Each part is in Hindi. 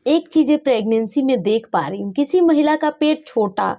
एक चीज़ें प्रेगनेंसी में देख पा रही हूँ, किसी महिला का पेट छोटा,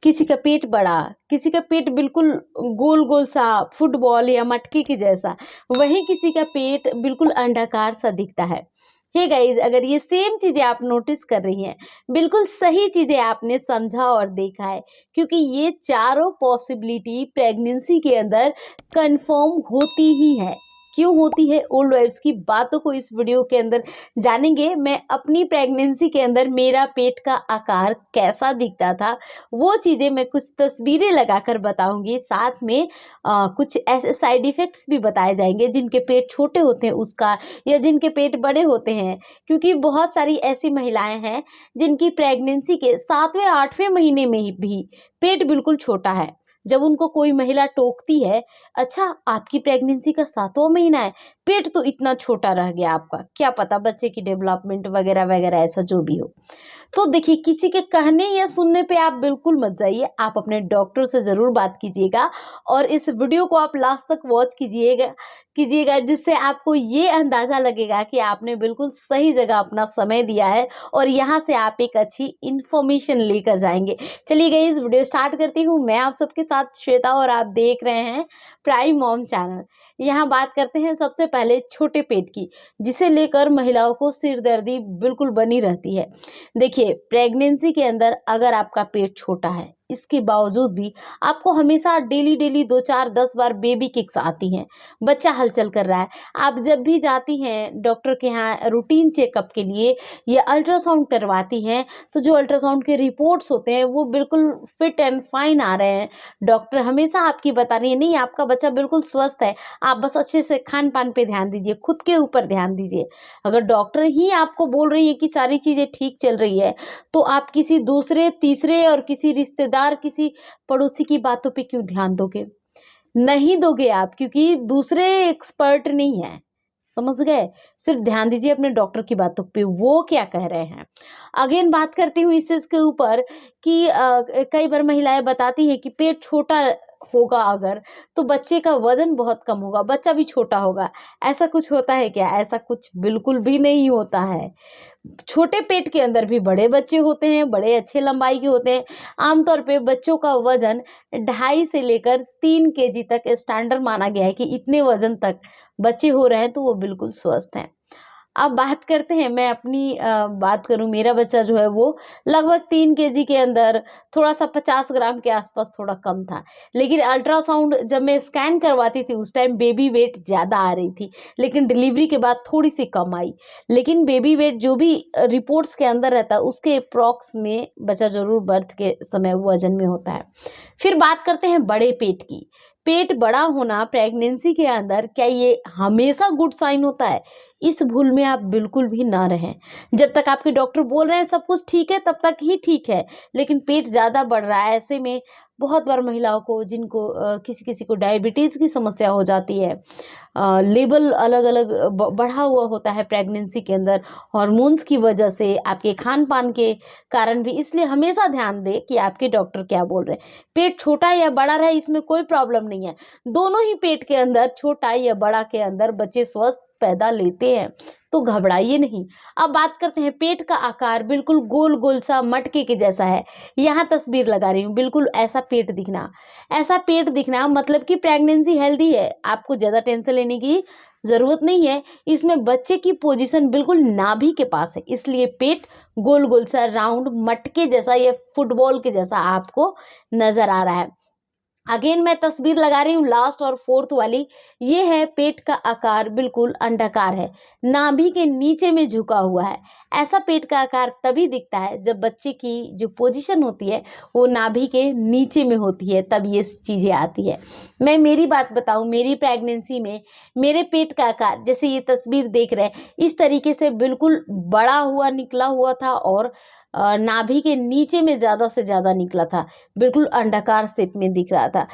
किसी का पेट बड़ा, किसी का पेट बिल्कुल गोल-गोल सा फुटबॉल या मटके के जैसा, वहीं किसी का पेट बिल्कुल अंडाकार सा दिखता है। हे गाइज़, अगर ये सेम चीज़ें आप नोटिस कर रही हैं, बिल्कुल सही चीज़ें आपने समझा और देखा है, क्योंकि ये चारों पॉसिबिलिटी प्रेगनेंसी के अंदर कन्फर्म होती ही है। क्यों होती है? ओल्ड वाइफ्स की बातों को इस वीडियो के अंदर जानेंगे। मैं अपनी प्रेगनेंसी के अंदर मेरा पेट का आकार कैसा दिखता था, वो चीज़ें मैं कुछ तस्वीरें लगाकर बताऊँगी। साथ में कुछ ऐसे साइड इफ़ेक्ट्स भी बताए जाएँगे जिनके पेट छोटे होते हैं उसका, या जिनके पेट बड़े होते हैं। क्योंकि बहुत सारी ऐसी महिलाएँ हैं जिनकी प्रेगनेंसी के 7वें 8वें महीने में ही भी पेट बिल्कुल छोटा है। जब उनको कोई महिला टोकती है, "अच्छा, आपकी प्रेगनेंसी का 7वां महीना है, पेट तो इतना छोटा रह गया आपका।" क्या पता बच्चे की डेवलपमेंट वगैरह-वगैरह ऐसा जो भी हो। तो देखिए, किसी के कहने या सुनने पे आप बिल्कुल मत जाइए, आप अपने डॉक्टर से ज़रूर बात कीजिएगा और इस वीडियो को आप लास्ट तक वॉच कीजिएगा कीजिएगा, जिससे आपको ये अंदाज़ा लगेगा कि आपने बिल्कुल सही जगह अपना समय दिया है और यहाँ से आप एक अच्छी इन्फॉर्मेशन लेकर जाएँगे। चलिए गाइज़, वीडियो स्टार्ट करती हूँ। मैं आप सबके साथ श्वेता और आप देख रहे हैं प्राइम मॉम चैनल। यहाँ बात करते हैं सबसे पहले छोटे पेट की, जिसे लेकर महिलाओं को सिरदर्दी बिल्कुल बनी रहती है। देखिए, प्रेगनेंसी के अंदर अगर आपका पेट छोटा है, इसके बावजूद भी आपको हमेशा डेली 2, 4, 10 बार बेबी किक्स आती हैं, बच्चा हलचल कर रहा है। आप जब भी जाती हैं डॉक्टर के यहाँ रूटीन चेकअप के लिए या अल्ट्रासाउंड करवाती हैं, तो जो अल्ट्रासाउंड के रिपोर्ट्स होते हैं वो बिल्कुल फिट एंड फाइन आ रहे हैं। डॉक्टर हमेशा आपकी बता रही है, नहीं आपका बच्चा बिल्कुल स्वस्थ है, आप बस अच्छे से खान-पान पे ध्यान दीजिए, खुद के ऊपर ध्यान दीजिए। अगर डॉक्टर ही आपको बोल रही है कि सारी चीज़ें ठीक चल रही है, तो आप किसी दूसरे, तीसरे और किसी रिश्तेदार, किसी पड़ोसी की बातों पे क्यों ध्यान दोगे? नहीं दोगे आप, क्योंकि दूसरे एक्सपर्ट नहीं हैं, समझ गए? सिर्फ ध्यान दीजिए अपने डॉक्टर की बातों पे, वो क्या कह रहे हैं। अगेन बात करती हूँ इस चीज़ के ऊपर कि कई बार महिलाएँ बताती हैं कि पेट छोटा होगा अगर, तो बच्चे का वज़न बहुत कम होगा, बच्चा भी छोटा होगा। ऐसा कुछ होता है क्या? ऐसा कुछ बिल्कुल भी नहीं होता है। छोटे पेट के अंदर भी बड़े बच्चे होते हैं, बड़े अच्छे लंबाई के होते हैं। आमतौर पे बच्चों का वज़न 2.5 से लेकर 3 केजी तक स्टैंडर्ड माना गया है कि इतने वज़न तक बच्चे हो रहे हैं तो वो बिल्कुल स्वस्थ हैं। अब बात करते हैं, मैं अपनी बात करूँ, मेरा बच्चा जो है वो लगभग 3 केजी के अंदर, थोड़ा-सा 50 ग्राम के आस-पास थोड़ा कम था। लेकिन अल्ट्रासाउंड जब मैं स्कैन करवाती थी उस टाइम बेबी वेट ज़्यादा आ रही थी, लेकिन डिलीवरी के बाद थोड़ी-सी कम आई। लेकिन बेबी वेट जो भी रिपोर्ट्स के अंदर रहता है उसके एप्रॉक्स में बच्चा ज़रूर बर्थ के समय वज़न में होता है। फिर बात करते हैं बड़े पेट की। पेट बड़ा होना प्रेगनेंसी के अंदर क्या ये हमेशा गुड साइन होता है? इस भूल में आप बिल्कुल भी ना रहें। जब तक आपके डॉक्टर बोल रहे हैं सब कुछ ठीक है, तब तक ही ठीक है। लेकिन पेट ज़्यादा बढ़ रहा है, ऐसे में बहुत बार महिलाओं को, जिनको किसी-किसी को डायबिटीज़ की समस्या हो जाती है, लेवल अलग-अलग बढ़ा हुआ होता है प्रेगनेंसी के अंदर, हार्मोन्स की वजह से, आपके खान-पान के कारण भी। इसलिए हमेशा ध्यान दें कि आपके डॉक्टर क्या बोल रहे हैं। पेट छोटा या बड़ा रहे, इसमें कोई प्रॉब्लम नहीं है। दोनों ही पेट के अंदर, छोटा या बड़ा के अंदर, बच्चे स्वस्थ पैदा लेते हैं, तो घबराइए नहीं। अब बात करते हैं, पेट का आकार बिल्कुल गोल-गोल सा मटके के जैसा है। यहाँ तस्वीर लगा रही हूँ, बिल्कुल ऐसा पेट दिखना। ऐसा पेट दिखना मतलब कि प्रेगनेंसी हेल्दी है, आपको ज़्यादा टेंशन लेने की ज़रूरत नहीं है। इसमें बच्चे की पोजीशन बिल्कुल नाभि के पास है, इसलिए पेट गोल-गोल सा राउंड मटके जैसा या फुटबॉल के जैसा आपको नज़र आ रहा है। अगेन मैं तस्वीर लगा रही हूँ लास्ट और फोर्थ वाली। ये है पेट का आकार, बिल्कुल अंडाकार है, नाभि के नीचे में झुका हुआ है। ऐसा पेट का आकार तभी दिखता है जब बच्चे की जो पोजीशन होती है वो नाभि के नीचे में होती है, तब ये चीज़ें आती है। मैं मेरी बात बताऊँ, मेरी प्रेगनेंसी में मेरे पेट का आकार, जैसे ये तस्वीर देख रहे हैं, इस तरीके से बिल्कुल बड़ा हुआ निकला हुआ था और नाभि के नीचे में ज़्यादा से ज़्यादा निकला था, बिल्कुल अंडाकार शेप में दिख रहा था।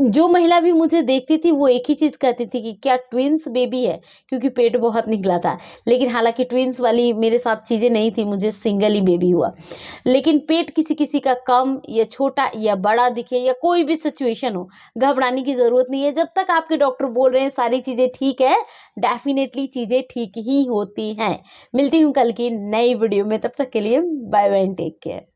जो महिला भी मुझे देखती थी वो एक ही चीज़ कहती थी कि क्या ट्विन्स बेबी है, क्योंकि पेट बहुत निकला था। लेकिन हालाँकि ट्विन्स वाली मेरे साथ चीज़ें नहीं थी, मुझे सिंगल ही बेबी हुआ। लेकिन पेट किसी किसी का कम या छोटा या बड़ा दिखे या कोई भी सिचुएशन हो, घबराने की ज़रूरत नहीं है। जब तक आपके डॉक्टर बोल रहे हैं सारी चीज़ें ठीक है, डेफिनेटली चीज़ें ठीक ही होती हैं। मिलती हूँ कल की नई वीडियो में, तब तक के लिए bye bye and take care.